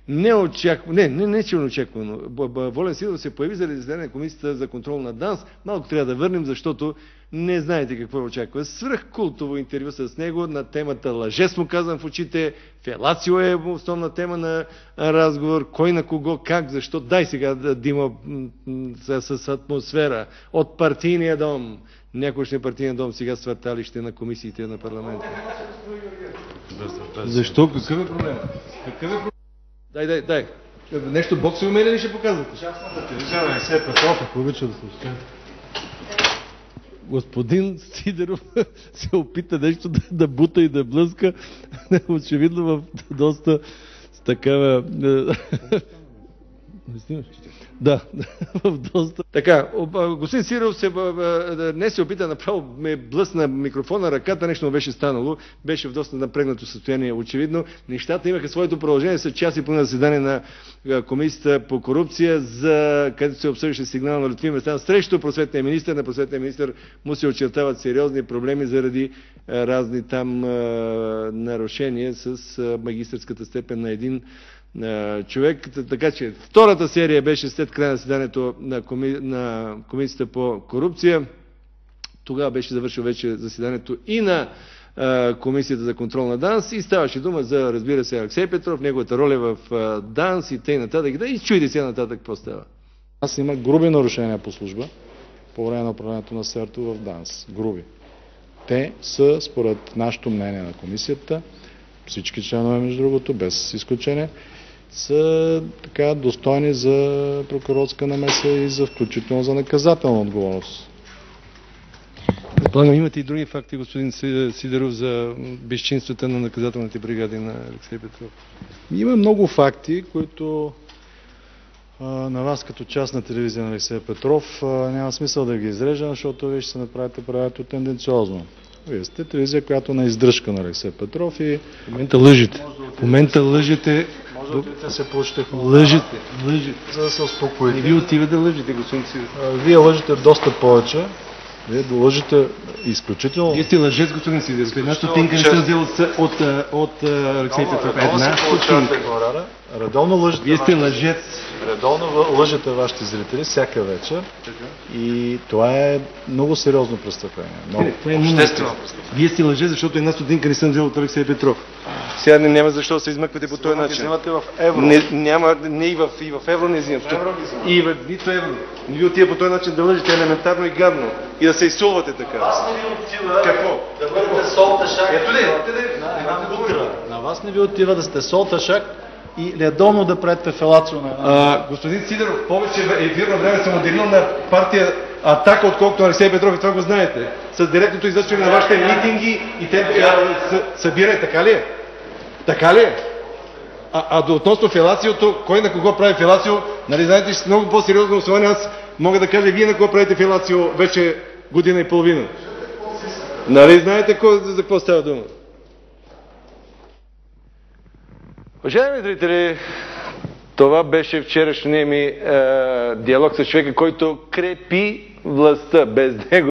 не неочаквано. Волен Сидеров се появи за заседание на Комисията за контрол на ДАНС. Малко трябва да върнем, защото не знаете какво очаква. Свръхкултово интервю с него на темата лъжец му казвам в очите, фелацио е основна тема на разговор, кой на кого, как, защо. Дай сега да има с атмосфера от партийния дом. Някой партийния дом, сега свърталище на комисиите на парламента. Защо? Какъв е проблема? Дай. Нещо боксови умения ли ще показвате? Частната телевизия на Алексей Петров, ако обича да слушате. Господин Сидеров се опита нещо да бута и да блъска. Очевидно в доста такава... Да, в доста... Така, господин Сидеров не се опита, направо ме блъсна микрофона, ръката, нещо му беше станало, беше в доста напрегнато състояние, очевидно. Нещата имаха своето продължение с час и половина заседание на Комисията по корупция, където се обсъждаше сигнал на Лютви Местан срещу просветния министър. На просветния министър му се очертават сериозни проблеми заради разни там нарушения с магистърската степен на един човек. Така че втората серия беше след края на заседанието на Комисията по корупция. Тогава беше завършил вече заседанието и на Комисията за контрол на ДАНС и ставаше дума за, разбира се, Алексей Петров, неговата роля в ДАНС и т.н. И чуйте сега нататък какво става. Аз има груби нарушения по служба по време на управлението на СРТ в ДАНС. Груби. Те са, според нашето мнение на комисията, всички членове, между другото, без изключение, са така достойни за прокурорска намеса и за включително за наказателна отговорност. Предполагам, имате и други факти, господин Сидеров, за безчинствата на наказателните бригади на Алексей Петров? Има много факти, които на вас като частна телевизия на Алексей Петров няма смисъл да ги изрежа, защото вие ще се направите правилото тенденциозно. Вие сте телевизия, която на издръжка на Алексей Петров и... В момента лъжете. В момента лъжете. Може да се получите в лъжете. За да се успокоите. Не ви отива да лъжете, господин Сидеров. Вие лъжете доста повече. Вие лъжете изключително... Вие сте лъжец, господин Сидеров. Една стотинка не съм взел от Алексей Петров. Една стотинка. Редовно лъжете. Вие сте лъжец. Редовно лъжете вашите зрители всяка вечер. И това е много сериозно престъпление. Много обществено престъпление. Вие сте лъжец, защото една стотинка не съм взел от Алексей Петров. Сега няма защо да се измъквате по този начин. Взимате в евро. Не и в евро не взимам. И в нито евро. Не ви отива по този начин да лъжете елементарно и гадно. И да се изсулвате така. Вас не ви отива Какво? Да бъдете солташак. Ето ли? На вас не ви отива да сте солташак и редовно да правите фелацио на... Господин Сидеров, повече ефирно време съм отделил на партия Атака, отколкото Алексей Петров, и това го знаете. С директното излъчване на вашите митинги и те събират, така ли е? Така ли е? Относно фелациото, кой на кого прави фелацио, нали знаете, че с много по-сериозно основание аз мога да кажа вие на кого правите фелацио вече година и половина. Нали знаете за какво става дума? Уважаеми зрители, това беше вчерашния ми диалог с човека, който крепи властта. Без него